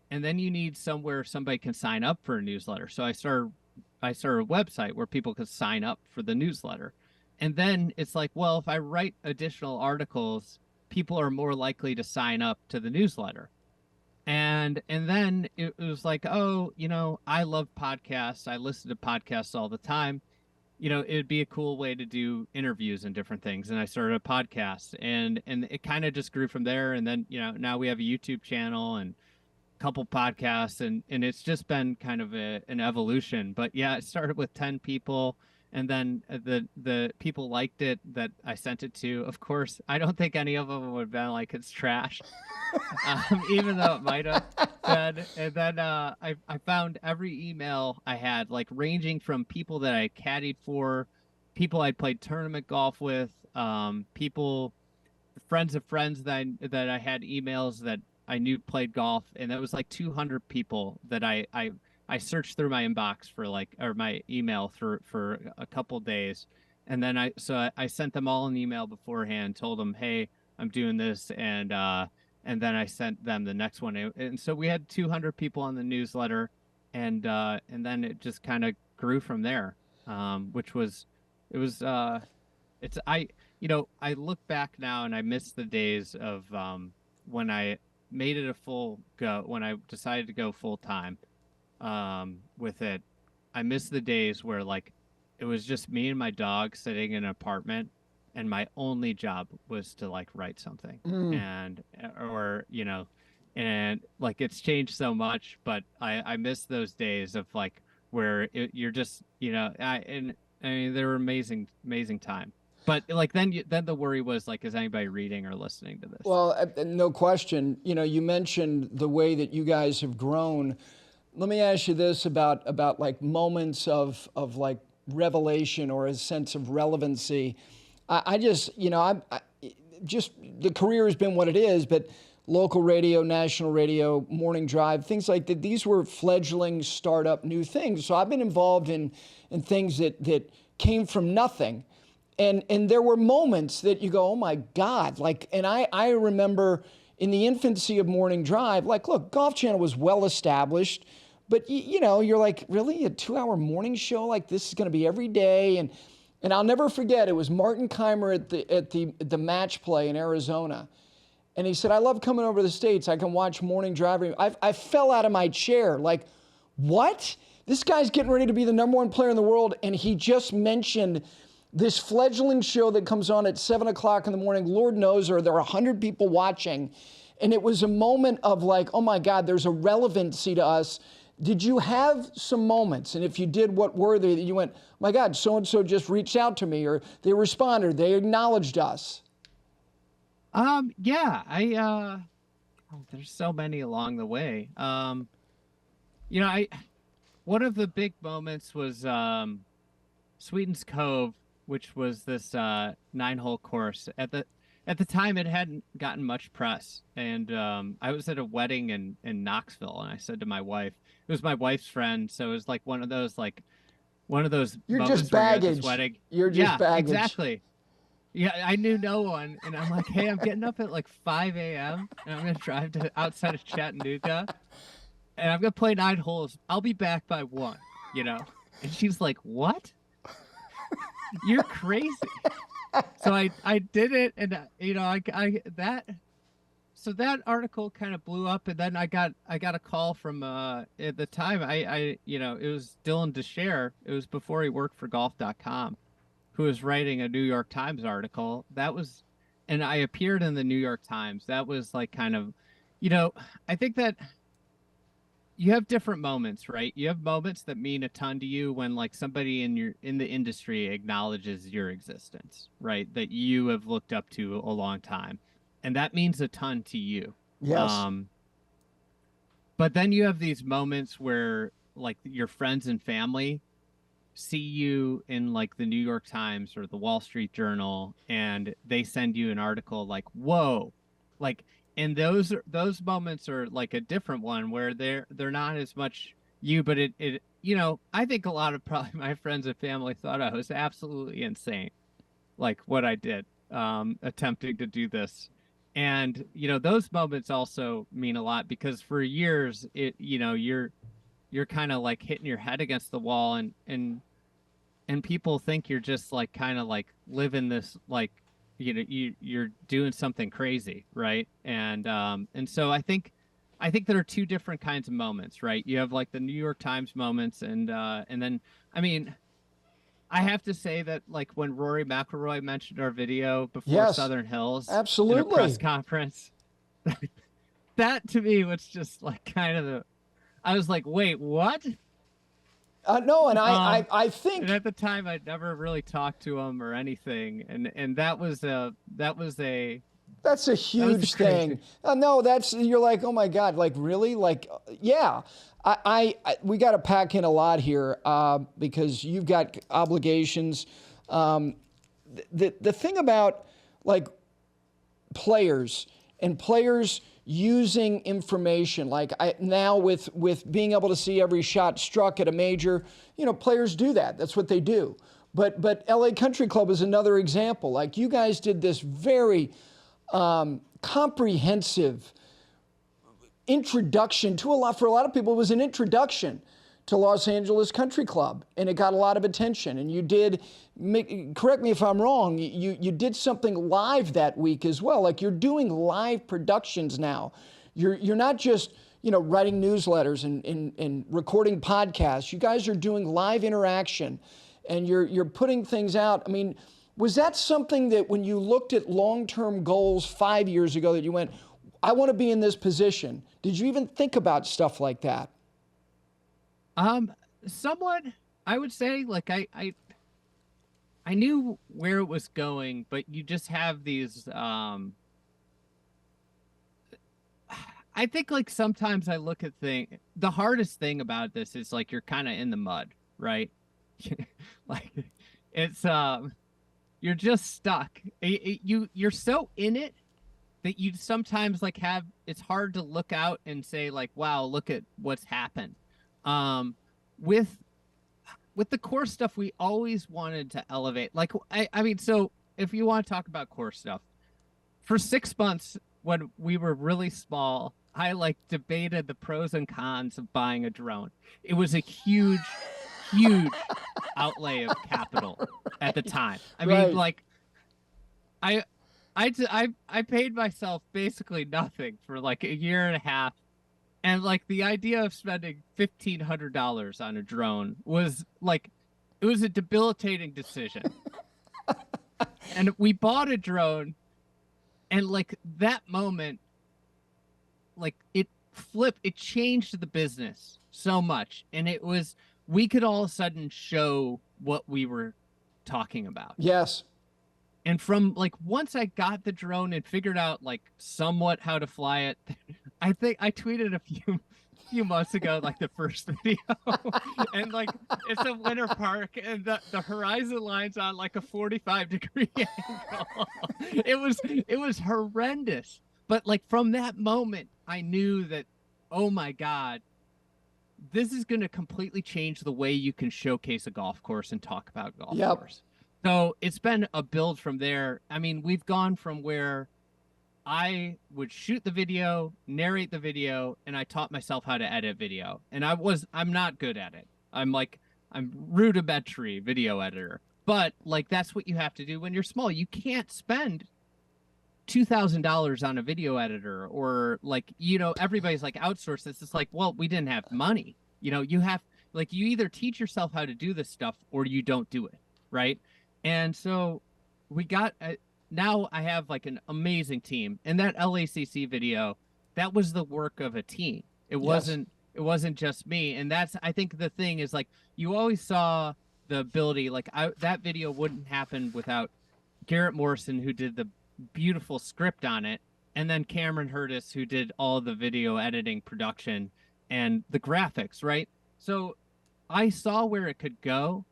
and then you need somewhere somebody can sign up for a newsletter. So I started a website where people could sign up for the newsletter. And then it's like, well, if I write additional articles, people are more likely to sign up to the newsletter. And then it was like, oh, you know, I love podcasts. I listen to podcasts all the time. You know, it'd be a cool way to do interviews and different things. And I started a podcast, and it kind of just grew from there. And then, you know, now we have a YouTube channel and couple podcasts, and it's just been kind of an evolution. But yeah, it started with 10 people, and then the people liked it that I sent it to. Of course, I don't think any of them would have been like, it's trash, even though it might have been. And then I found every email I had, like ranging from people that I caddied for, people I'd played tournament golf with, people, friends of friends that I had emails that I knew played golf, and that was like 200 people that I searched through my inbox for, like, or my email for a couple days. And then I sent them all an email beforehand, told them, hey, I'm doing this. And then I sent them the next one. And so we had 200 people on the newsletter, and then it just kind of grew from there. I look back now and I miss the days of, when I made it a full go, when I decided to go full time with it. I miss the days where like it was just me and my dog sitting in an apartment, and my only job was to like write something. And like it's changed so much, but I miss those days of like where you're just, you know, I mean they were amazing time. But like then the worry was like, is anybody reading or listening to this? Well, no question. You know, you mentioned the way that you guys have grown. Let me ask you this about like moments of like revelation or a sense of relevancy. I just, you know, just the career has been what it is, but local radio, national radio, morning drive, things like that. These were fledgling startup new things. So I've been involved in things that came from nothing. And there were moments that you go, oh my God, like, and I remember in the infancy of Morning Drive, like, look, Golf Channel was well established, but you know, you're like, really, a 2-hour morning show like this is going to be every day? And I'll never forget, it was Martin Keimer at the match play in Arizona, And he said, I love coming over to the States. I can watch morning driving. I fell out of my chair. Like, what? This guy's getting ready to be the #1 player in the world, and he just mentioned this fledgling show that comes on at 7 o'clock in the morning. Lord knows, or there are 100 people watching. And it was a moment of like, oh my God, there's a relevancy to us. Did you have some moments? And if you did, what were they that you went, oh my God, so-and-so just reached out to me, or they responded, they acknowledged us? Yeah, there's so many along the way. One of the big moments was Sweetens Cove, which was this 9-hole course. At the time, it hadn't gotten much press, and I was at a wedding in Knoxville, and I said to my wife, it was my wife's friend, so it was like one of those You're moments just where you're at baggage. this wedding. You're just baggage. Exactly. Yeah, I knew no one, and I'm like, hey, I'm getting up at like 5 a.m. and I'm gonna drive to outside of Chattanooga, and I'm gonna play 9 holes. I'll be back by 1, And she's like, what? You're crazy. So I did it, and so that article kind of blew up, and then I got a call from at the time it was Dylan DeShare. It was before he worked for golf.com, who was writing a New York Times article. And I appeared in the New York Times. That was like kind of, I think that you have different moments, right? You have moments that mean a ton to you when like somebody in the industry acknowledges your existence, right? That you have looked up to a long time. And that means a ton to you. Yes. But then you have these moments where like your friends and family see you in like the New York Times or the Wall Street Journal, and they send you an article like, whoa, like, and those moments are like a different one where they're not as much you, but it I think a lot of probably my friends and family thought I was absolutely insane, like what I did, attempting to do this. And those moments also mean a lot, because for years you're kind of like hitting your head against the wall, and people think you're just like kind of like living this like you're doing something crazy, right? And so I think there are two different kinds of moments, right? You have like the New York Times moments, and then I mean, I have to say that like when Rory McIlroy mentioned our video before Yes, Southern Hills in absolutely. a press conference, that to me was just like kind of I was like, wait, what? No, and I think, and at the time I'd never really talked to him or anything, and that was a that's a huge thing. No, you're like, oh my God, like really? Like, yeah. We got to pack in a lot here because you've got obligations. The thing about like players using information, like now with being able to see every shot struck at a major, players do that. That's what they do. But LA Country Club is another example. Like you guys did this very comprehensive introduction to for a lot of people, it was an introduction to Los Angeles Country Club, and it got a lot of attention. And you did, correct me if I'm wrong, you did something live that week as well. Like you're doing live productions now. You're not just writing newsletters and recording podcasts. You guys are doing live interaction, and you're putting things out. I mean, was that something that when you looked at long-term goals 5 years ago that you went, I want to be in this position? Did you even think about stuff like that? Somewhat, I would say. Like I knew where it was going, but you just have these. I think like sometimes I look at things. The hardest thing about this is like you're kind of in the mud, right? Like it's you're just stuck. You're so in it that you sometimes like it's hard to look out and say like, wow, look at what's happened. With the course stuff, we always wanted to elevate. Like, I mean, so if you want to talk about course stuff, for 6 months when we were really small, I like debated the pros and cons of buying a drone. It was a huge outlay of capital at the time. I mean, Right. like I paid myself basically nothing for like a year and a half, and like the idea of spending $1,500 on a drone was like, it was a debilitating decision. And we bought a drone, and like that moment, like it changed the business so much, and we could all of a sudden show what we were talking about. Yes. And from like once I got the drone and figured out like somewhat how to fly it, I think I tweeted a few months ago like the first video, and like it's a winter park and the horizon line's on like a 45-degree angle. It was horrendous. But like from that moment, I knew that, oh my God, this is going to completely change the way you can showcase a golf course and talk about golf course. So it's been a build from there. I mean, we've gone from where I would shoot the video, narrate the video, and I taught myself how to edit video. And I'm not good at it. I'm rudimentary video editor. But like that's what you have to do when you're small. You can't spend $2,000 on a video editor, or like, you know, everybody's like outsource this. It's like, well, we didn't have money. You know, you either teach yourself how to do this stuff or you don't do it, right? And so we got now I have like an amazing team, and that LACC video, that was the work of a team. It wasn't just me. And that's, I think the thing is like, you always saw the ability, like that video wouldn't happen without Garrett Morrison, who did the beautiful script on it, and then Cameron Hurtis, who did all the video editing, production, and the graphics, right? So I saw where it could go,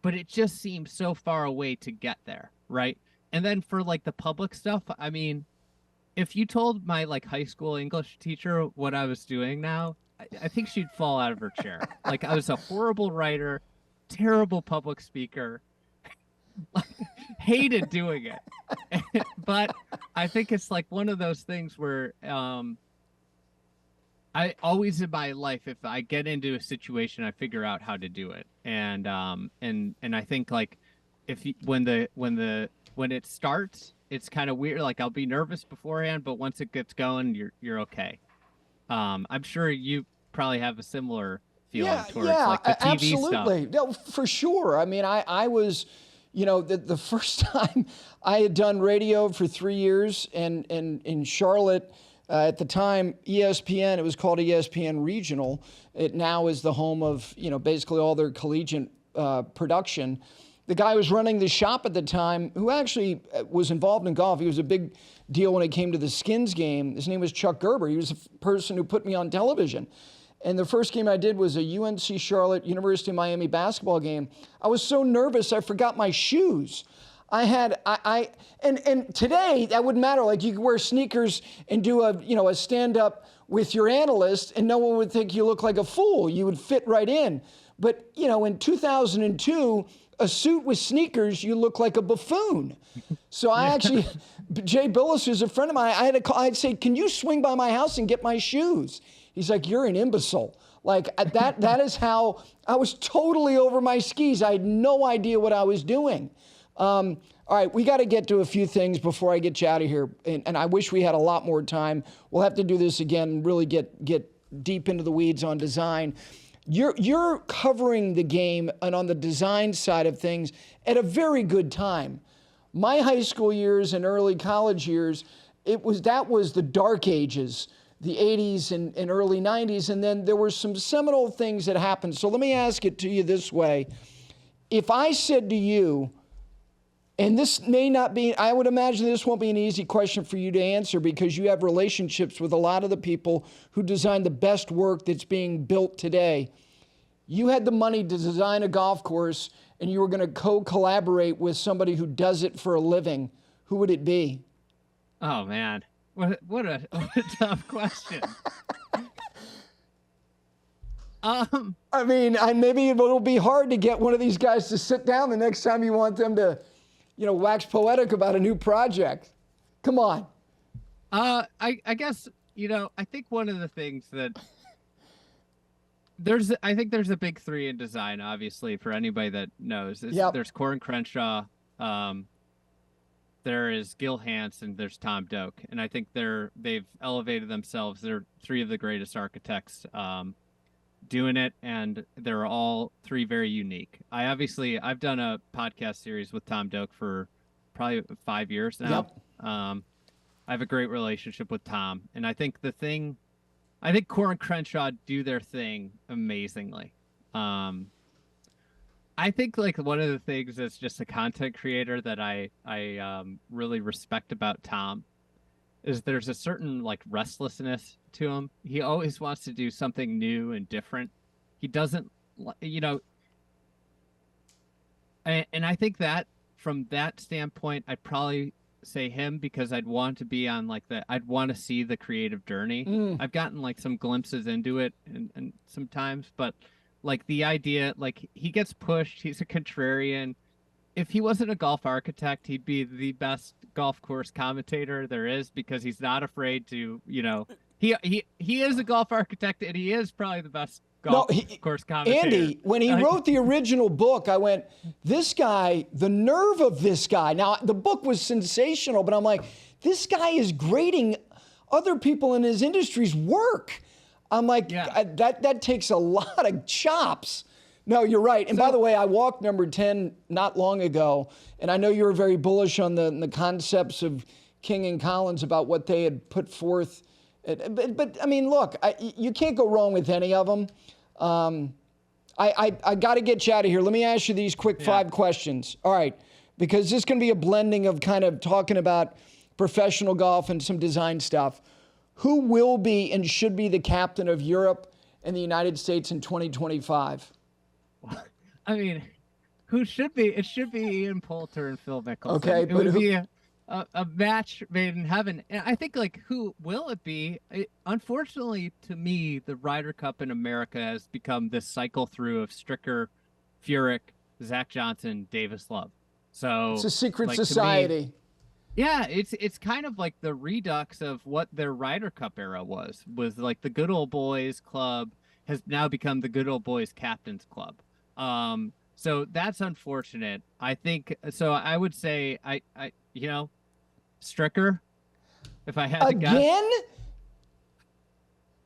but it just seemed so far away to get there, right? And then for like the public stuff, I mean, if you told my like high school English teacher what I was doing now, I think she'd fall out of her chair. Like I was a horrible writer, terrible public speaker, hated doing it. But I think it's like one of those things where I always in my life, if I get into a situation, I figure out how to do it. And I think like when it starts, it's kind of weird. Like I'll be nervous beforehand, but once it gets going, you're okay. I'm sure you probably have a similar feeling towards like the TV absolutely. stuff. No, for sure. I mean, I was, you know, the first time I had done radio for 3 years, and in Charlotte. At the time, ESPN, it was called ESPN Regional. It now is the home of, you know, basically all their collegiate production. The guy who was running the shop at the time, who actually was involved in golf, he was a big deal when it came to the Skins game. His name was Chuck Gerber. He was the person who put me on television. And the first game I did was a UNC Charlotte, University of Miami basketball game. I was so nervous, I forgot my shoes. And today that wouldn't matter. Like you could wear sneakers and do a stand-up with your analyst, and no one would think you look like a fool. You would fit right in. But you know, in 2002, a suit with sneakers, you look like a buffoon. So I actually, Jay Billis, who's a friend of mine, I'd say, can you swing by my house and get my shoes? He's like, you're an imbecile. Like that is how I was totally over my skis. I had no idea what I was doing. All right, we got to get to a few things before I get you out of here, and I wish we had a lot more time. We'll have to do this again and really get deep into the weeds on design. You're covering the game and on the design side of things at a very good time. My high school years and early college years, that was the dark ages, the 80s and early 90s, and then there were some seminal things that happened. So let me ask it to you this way. If I said to you, and this may not be, I would imagine this won't be an easy question for you to answer because you have relationships with a lot of the people who design the best work that's being built today. You had the money to design a golf course and you were going to co-collaborate with somebody who does it for a living. Who would it be? Oh, man. What a tough question. I mean, maybe it'll be hard to get one of these guys to sit down the next time you want them to, you know, wax poetic about a new project. Come on. I guess, you know, I think one of the things that I think there's a big three in design, obviously, for anybody that knows. There's Corin Crenshaw, there is Gil Hanse and there's Tom Doak, and I think they've elevated themselves. They're three of the greatest architects doing it, and they're all three very unique. I've done a podcast series with Tom Doak for probably 5 years now. Yep. I have a great relationship with Tom, and I think Core and Crenshaw do their thing amazingly. I think like one of the things as just a content creator that I really respect about Tom is there's a certain like restlessness to him. He always wants to do something new and different. He doesn't, and I think that from that standpoint, I'd probably say him, because I'd want to be on like I'd want to see the creative journey. I've gotten like some glimpses into it and sometimes, but like the idea, like he gets pushed, he's a contrarian. If he wasn't a golf architect, he'd be the best golf course commentator there is, because he's not afraid to, he is a golf architect, and he is probably the best golf course commentator. Andy, when he wrote the original book, I went, this guy, the nerve of this guy. Now, the book was sensational, but I'm like, this guy is grading other people in his industry's work. I'm like, that takes a lot of chops. No, you're right. And by the way, I walked number 10 not long ago, and I know you were very bullish on the concepts of King and Collins about what they had put forth. But I mean, look, you can't go wrong with any of them. I got to get you out of here. Let me ask you these quick 5 questions. All right, because this is going to be a blending of kind of talking about professional golf and some design stuff. Who will be and should be the captain of Europe and the United States in 2025? I mean, who should be? It should be Ian Poulter and Phil Mickelson. Okay, it would be a match made in heaven. And I think, like, who will it be? Unfortunately, to me, the Ryder Cup in America has become this cycle through of Stricker, Furyk, Zach Johnson, Davis Love. So it's a secret society. Yeah, it's kind of like the redux of what their Ryder Cup era was like the good old boys club has now become the good old boys captains club. So that's unfortunate. I think so. I would say I Stricker, if I had to guess. Again?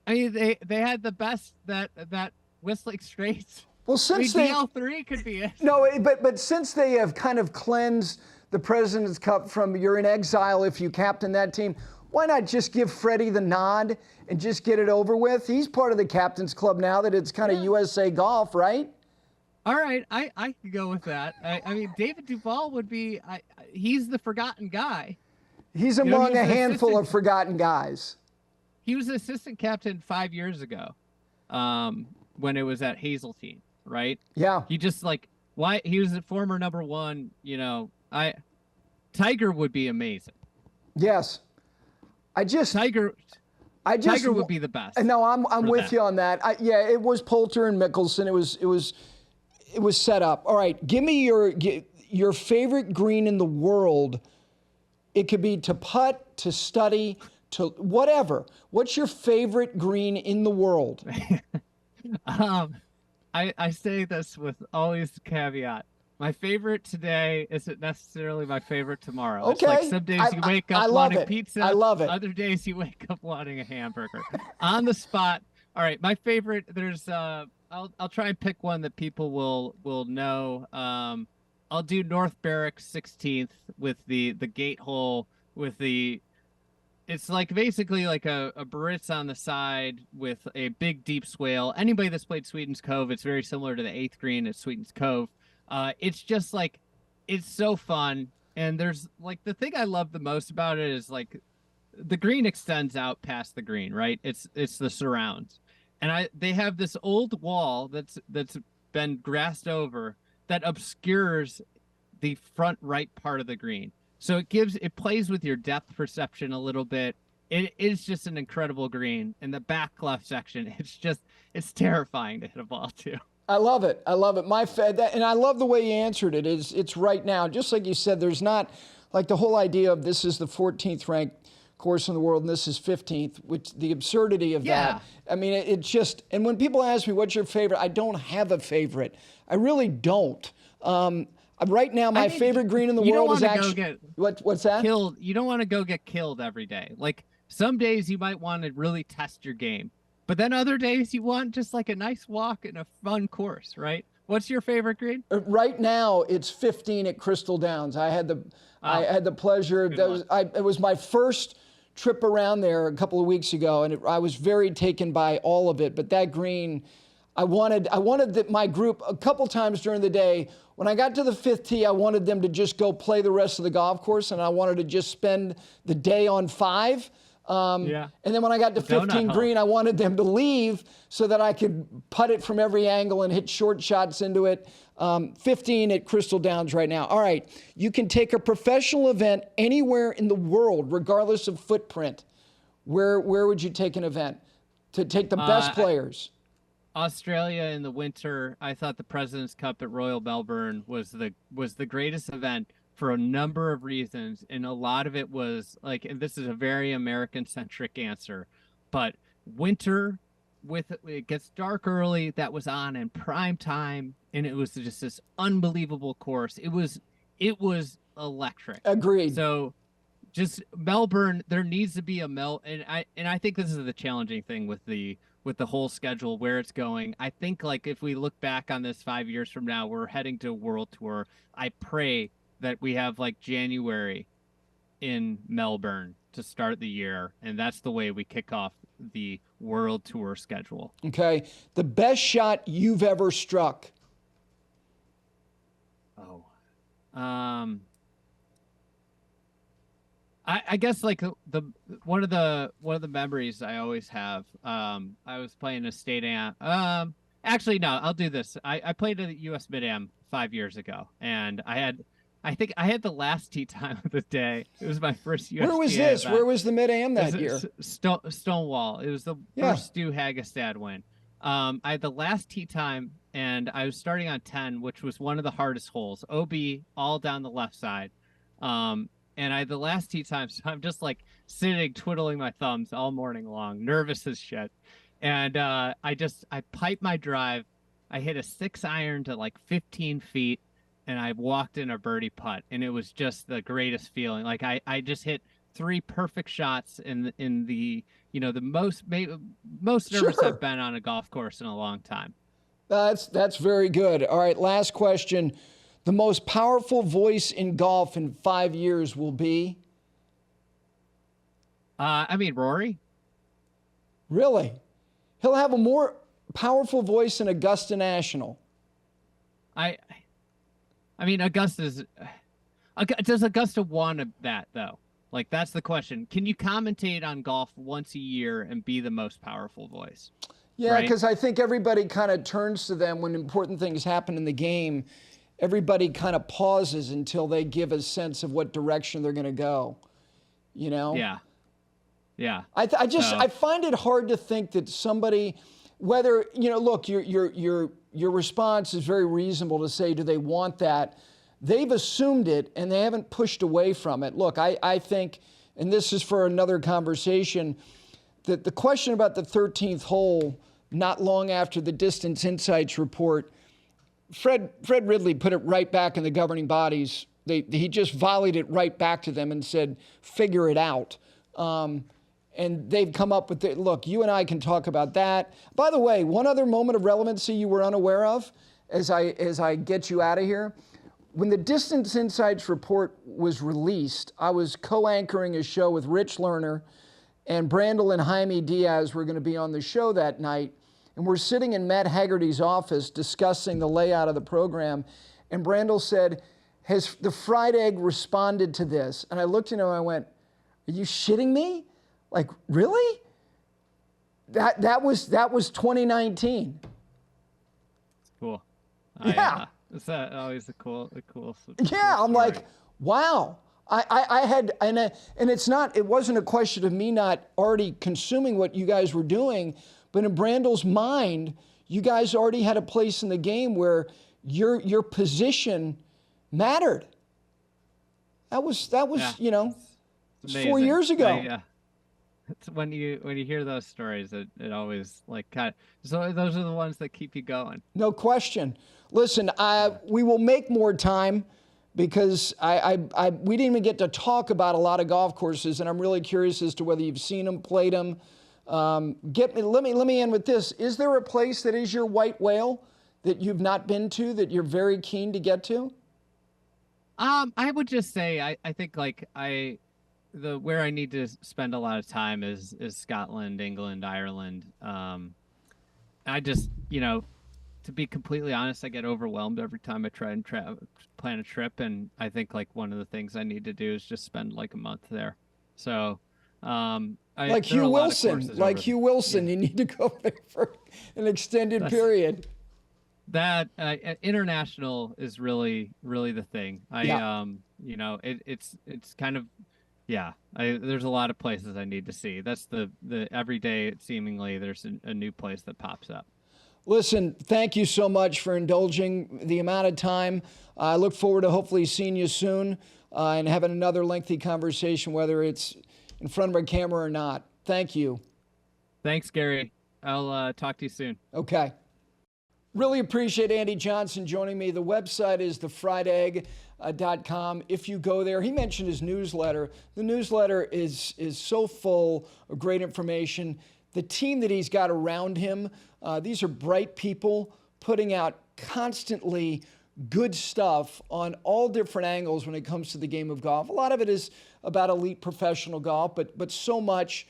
I mean, they had the best that Whistling Straits. Well, since they DL3 could be it. No, but since they have kind of cleansed the President's Cup from you're in exile if you captain that team, why not just give Freddie the nod and just get it over with? He's part of the captain's club now that it's kind of USA Golf, right? All right, I could go with that. I mean, David Duval would be. He's the forgotten guy. He's among a handful of forgotten guys. He was assistant captain 5 years ago, when it was at Hazeltine, right? Yeah. He just why he was a former number one. Tiger would be amazing. Yes. Tiger would be the best. No, I'm with you on that. It was Poulter and Mickelson. It was set up. All right, give me your favorite green in the world. It could be to putt, to study, to whatever. What's your favorite green in the world? I say this with always the caveat. My favorite today isn't necessarily my favorite tomorrow. Okay. It's like some days you wake up wanting pizza. I love it. Other days you wake up wanting a hamburger. On the spot. All right, my favorite. There's I'll try and pick one that people will know. I'll do North Berwick 16th with the gate hole with the. It's like basically like a Baritz on the side with a big deep swale. Anybody that's played Sweetens Cove, it's very similar to the 8th green at Sweetens Cove. It's just like, it's so fun. And there's like, the thing I love the most about it is like the green extends out past the green, right? It's the surrounds. And they have this old wall that's been grassed over that obscures the front right part of the green. So it plays with your depth perception a little bit. It is just an incredible green. In the back left section, it's terrifying to hit a ball to. I love it. I love it. And I love the way you answered it. It's right now. Just like you said, there's not like the whole idea of this is the 14th ranked course in the world and this is 15th, which the absurdity of that. I mean, it's just, and when people ask me, what's your favorite? I don't have a favorite. I really don't. Right now, my think favorite green in the you don't world is wanna go actually get what's that? killed. You don't want to go get killed every day. Like some days you might want to really test your game, but then other days you want just like a nice walk and a fun course, right? What's your favorite green? Right now, it's 15 at Crystal Downs. I had the pleasure. It was my first trip around there a couple of weeks ago, and I was very taken by all of it. But that green, I wanted my group a couple times during the day. When I got to the 5th tee, I wanted them to just go play the rest of the golf course, and I wanted to just spend the day on 5. And then when I got to 15 green, I wanted them to leave so that I could putt it from every angle and hit short shots into it. 15 at Crystal Downs right now. All right, you can take a professional event anywhere in the world, regardless of footprint. Where would you take an event to take the best players? Australia in the winter. I thought the President's Cup at Royal Melbourne was the greatest event for a number of reasons, and a lot of it was like, and this is a very American-centric answer, but winter it gets dark early. That was on in prime time, and it was just this unbelievable course. It was electric. Agreed. So just Melbourne, there needs to be and I think this is the challenging thing with the whole schedule, where it's going. I think like if we look back on this 5 years from now, we're heading to a world tour. I pray that we have like January in Melbourne to start the year, and that's the way we kick off the world tour schedule. Okay. The best shot you've ever struck? Oh. I guess like one of the memories I always have. I was playing a state am. Actually, no, I'll do this. I played at the U.S. Mid Am 5 years ago, and I think I had the last tee time of the day. It was my first USGA Where was this? event. Where was the Mid Am that year? Stonewall. It was the first Stu Hagestad win. I had the last tee time, and I was starting on 10, which was one of the hardest holes. OB all down the left side. And I had the last tee time, so I'm just like sitting, twiddling my thumbs all morning long, nervous as shit. And I piped my drive. I hit a 6-iron to like 15 feet, and I walked in a birdie putt, and it was just the greatest feeling. Like I just hit 3 perfect shots in the the most nervous I've been on a golf course in a long time. That's very good. All right, last question. The most powerful voice in golf in 5 years will be? Rory. Really? He'll have a more powerful voice than Augusta National. Does Augusta want that though? Like, that's the question. Can you commentate on golf once a year and be the most powerful voice? Yeah, because I think everybody kind of turns to them when important things happen in the game. Everybody kind of pauses until they give a sense of what direction they're going to go. You know? Yeah. I find it hard to think that somebody, whether, look, your response is very reasonable to say, do they want that? They've assumed it, and they haven't pushed away from it. Look, I think, and this is for another conversation, that the question about the 13th hole, not long after the Distance Insights report, Fred Ridley put it right back in the governing bodies. He just volleyed it right back to them and said, figure it out. And they've come up with it. Look, you and I can talk about that. By the way, one other moment of relevancy you were unaware of as I get you out of here. When the Distance Insights report was released, I was co-anchoring a show with Rich Lerner, and Brandel and Jaime Diaz were going to be on the show that night. And we're sitting in Matt Haggerty's office discussing the layout of the program. And Brandel said, has the fried egg responded to this? And I looked at him and I went, are you shitting me? Like, really? That was 2019. Cool. Yeah. It's always a cool. Yeah, I'm like, wow. I had, and it wasn't a question of me not already consuming what you guys were doing, but in Brandel's mind, you guys already had a place in the game where your position mattered. That was yeah. it's 4 years ago. it's when you hear those stories, it always like kind of, so those are the ones that keep you going. No question. Listen, we will make more time because we didn't even get to talk about a lot of golf courses, and I'm really curious as to whether you've seen them, played them. Let me end with this. Is there a place that is your white whale that you've not been to that you're very keen to get to? I would just say I think like where I need to spend a lot of time is Scotland, England, Ireland. I just, to be completely honest, I get overwhelmed every time I try and plan a trip, and I think like one of the things I need to do is just spend like a month there. So, like Hugh Wilson, you need to go there for an extended period. That international is really the thing. It's kind of, there's a lot of places I need to see. That's the every day seemingly there's a new place that pops up. Listen, thank you so much for indulging the amount of time. I look forward to hopefully seeing you soon and having another lengthy conversation, whether it's in front of a camera or not. Thank you. Thanks, Gary. I'll talk to you soon. Okay. Really appreciate Andy Johnson joining me. The website is thefriedegg.com. If you go there, he mentioned his newsletter. The newsletter is so full of great information. The team that he's got around him, these are bright people putting out constantly good stuff on all different angles when it comes to the game of golf. A lot of it is about elite professional golf, but so much,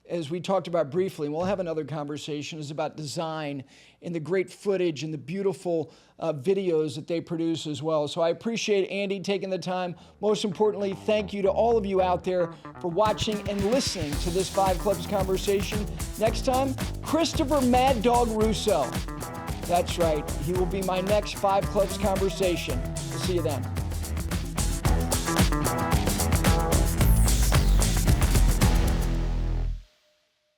as we talked about briefly, and we'll have another conversation, is about design and the great footage and the beautiful videos that they produce as well. So I appreciate Andy taking the time. Most importantly, thank you to all of you out there for watching and listening to this Five Clubs conversation. Next time, Christopher Mad Dog Russo. That's right. He will be my next Five Clubs conversation. We'll see you then.